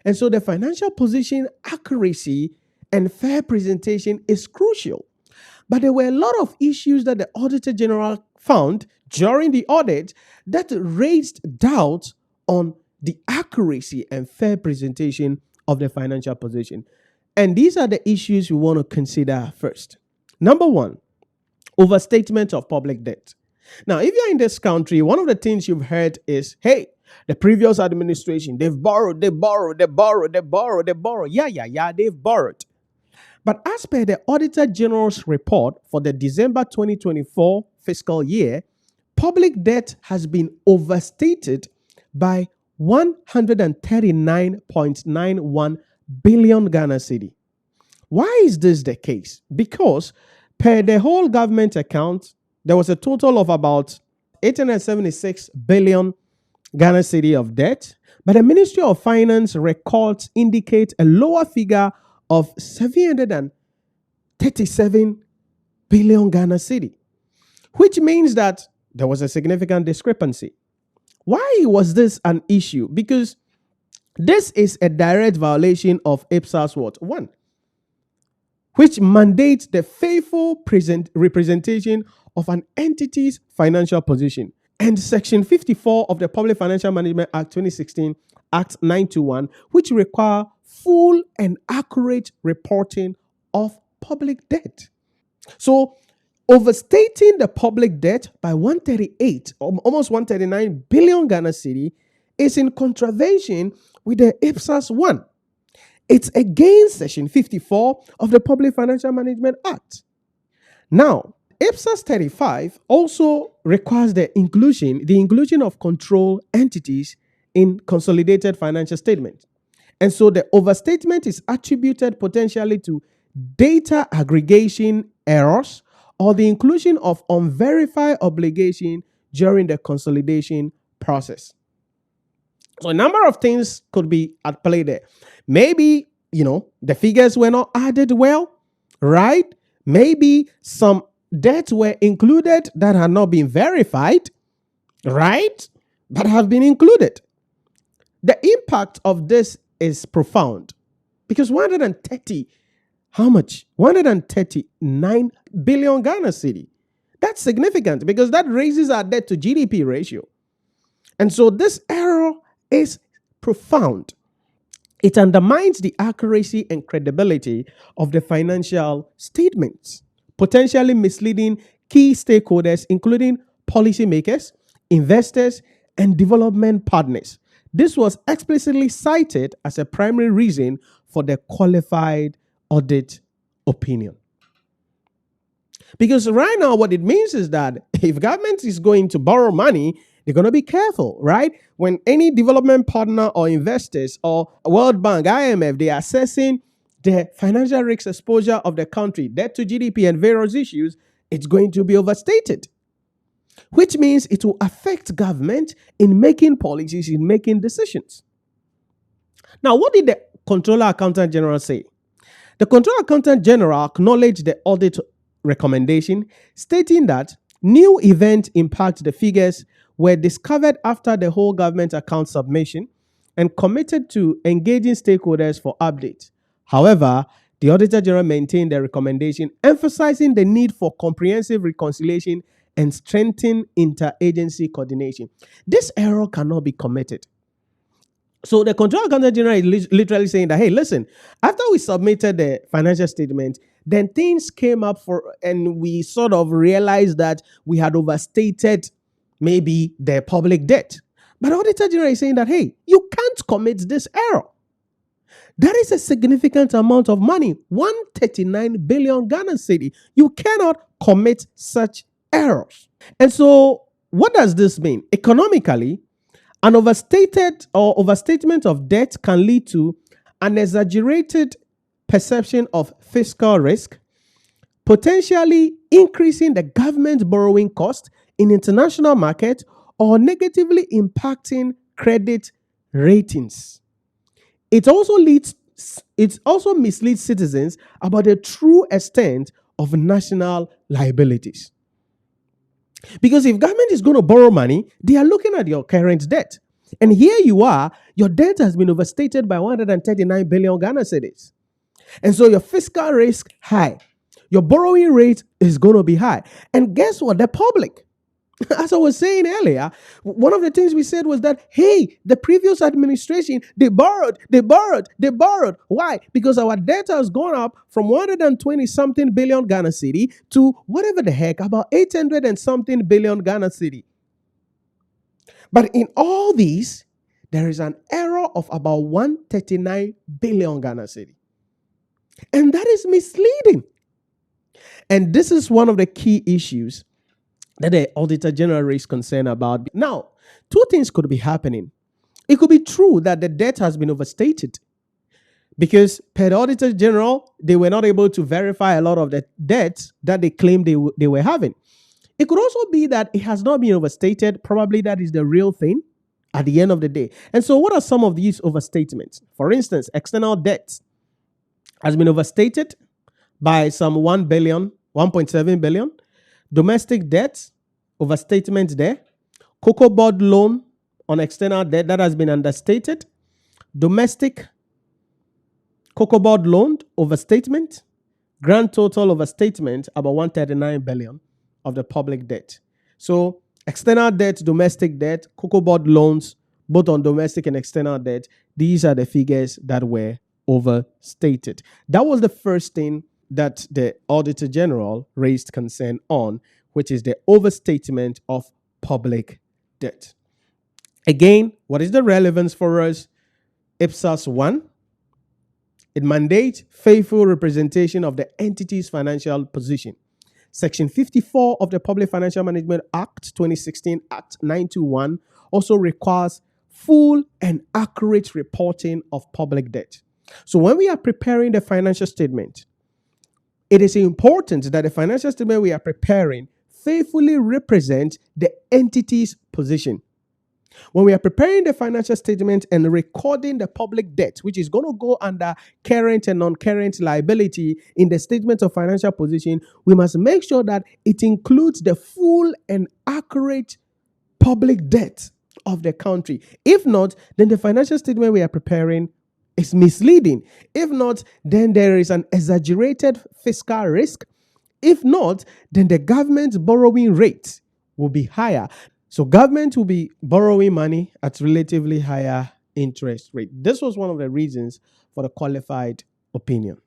And so the financial position accuracy and fair presentation is crucial. But there were a lot of issues that the Auditor General found during the audit that raised doubt on the accuracy and fair presentation of the financial position. And these are the issues we want to consider first. Number one, overstatement of public debt. Now, if you're in this country, one of the things you've heard is, hey, the previous administration, they've borrowed. Yeah, they've borrowed. But as per the Auditor General's report for the December 2024 fiscal year, public debt has been overstated by 139.91 billion Ghana cedi. Why is this the case? Because per the whole government account, there was a total of about 876 billion Ghana cedi of debt, but the Ministry of Finance records indicate a lower figure of 737 billion Ghana cedi, which means that there was a significant discrepancy. Why was this an issue? Because this is a direct violation of IPSAS what? 1, which mandates the faithful representation of an entity's financial position. And Section 54 of the Public Financial Management Act 2016, Act 921, which require full and accurate reporting of public debt. So, overstating the public debt by 138, almost 139 billion Ghana cedi is in contravention with the IPSAS 1. It's against Section 54 of the Public Financial Management Act. Now, IPSAS 35 also requires the inclusion of control entities in consolidated financial statements. And so the overstatement is attributed potentially to data aggregation errors or the inclusion of unverified obligation during the consolidation process. So a number of things could be at play there. Maybe, the figures were not added well, right? Maybe some debts were included that had not been verified, right? But have been included. The impact of this is profound because 130, how much? 139 billion Ghana cedi. That's significant because that raises our debt to GDP ratio. And so this error is profound. It undermines the accuracy and credibility of the financial statements, potentially misleading key stakeholders, including policymakers, investors, and development partners. This was explicitly cited as a primary reason for the qualified audit opinion. Because right now, what it means is that if government is going to borrow money, they're going to be careful, right? When any development partner or investors or World Bank, IMF, they are assessing the financial risk exposure of the country, debt to GDP and various issues, it's going to be overstated, which means it will affect government in making policies, in making decisions. Now, what did the Controller Accountant General say? The Controller Accountant General acknowledged the audit recommendation, stating that new event impact the figures were discovered after the whole government account submission and committed to engaging stakeholders for updates. However, the Auditor General maintained the recommendation, emphasizing the need for comprehensive reconciliation and strengthen interagency coordination. This error cannot be committed. So the Controller Accountant General is literally saying that, hey, listen, after we submitted the financial statement, then things came up and we sort of realized that we had overstated maybe the public debt. But Auditor General is saying that, hey, you can't commit this error. That is a significant amount of money, 139 billion Ghana cedi. You cannot commit such errors. And so what does this mean? Economically, an overstatement of debt can lead to an exaggerated perception of fiscal risk, potentially increasing the government borrowing cost in international market or negatively impacting credit ratings. It also misleads citizens about the true extent of national liabilities. Because if government is going to borrow money, they are looking at your current debt. And here you are, your debt has been overstated by 139 billion Ghana cedis. And so your fiscal risk high. Your borrowing rate is going to be high. And guess what? The public, as I was saying earlier, one of the things we said was that, hey, the previous administration, they borrowed. Why? Because our debt has gone up from 120 something billion Ghana cedi to whatever the heck, about 800 and something billion Ghana cedi. But in all these, there is an error of about 139 billion Ghana cedi. And that is misleading. And this is one of the key issues that the Auditor General raised concern about. Now, two things could be happening. It could be true that the debt has been overstated because per the Auditor General, they were not able to verify a lot of the debts that they claimed they were having. It could also be that it has not been overstated. Probably that is the real thing at the end of the day. And so what are some of these overstatements? For instance, external debt has been overstated by some 1 billion, 1.7 billion. Domestic debt, overstatement there. Cocoa board loan on external debt, that has been understated. Domestic cocoa board loan, overstatement. Grand total overstatement, about 139 billion of the public debt. So external debt, domestic debt, cocoa board loans, both on domestic and external debt, these are the figures that were overstated. That was the first thing that the Auditor General raised concern on, which is the overstatement of public debt. Again, what is the relevance for us? IPSAS 1, it mandates faithful representation of the entity's financial position. Section 54 of the Public Financial Management Act 2016, Act 921, also requires full and accurate reporting of public debt. So when we are preparing the financial statement, it is important that the financial statement we are preparing faithfully represent the entity's position. When we are preparing the financial statement and recording the public debt, which is going to go under current and non-current liability in the statement of financial position, we must make sure that it includes the full and accurate public debt of the country. If not, then the financial statement we are preparing is misleading. If not, then there is an exaggerated fiscal risk. If not, then the government's borrowing rate will be higher. So government will be borrowing money at relatively higher interest rate. This was one of the reasons for the qualified opinion.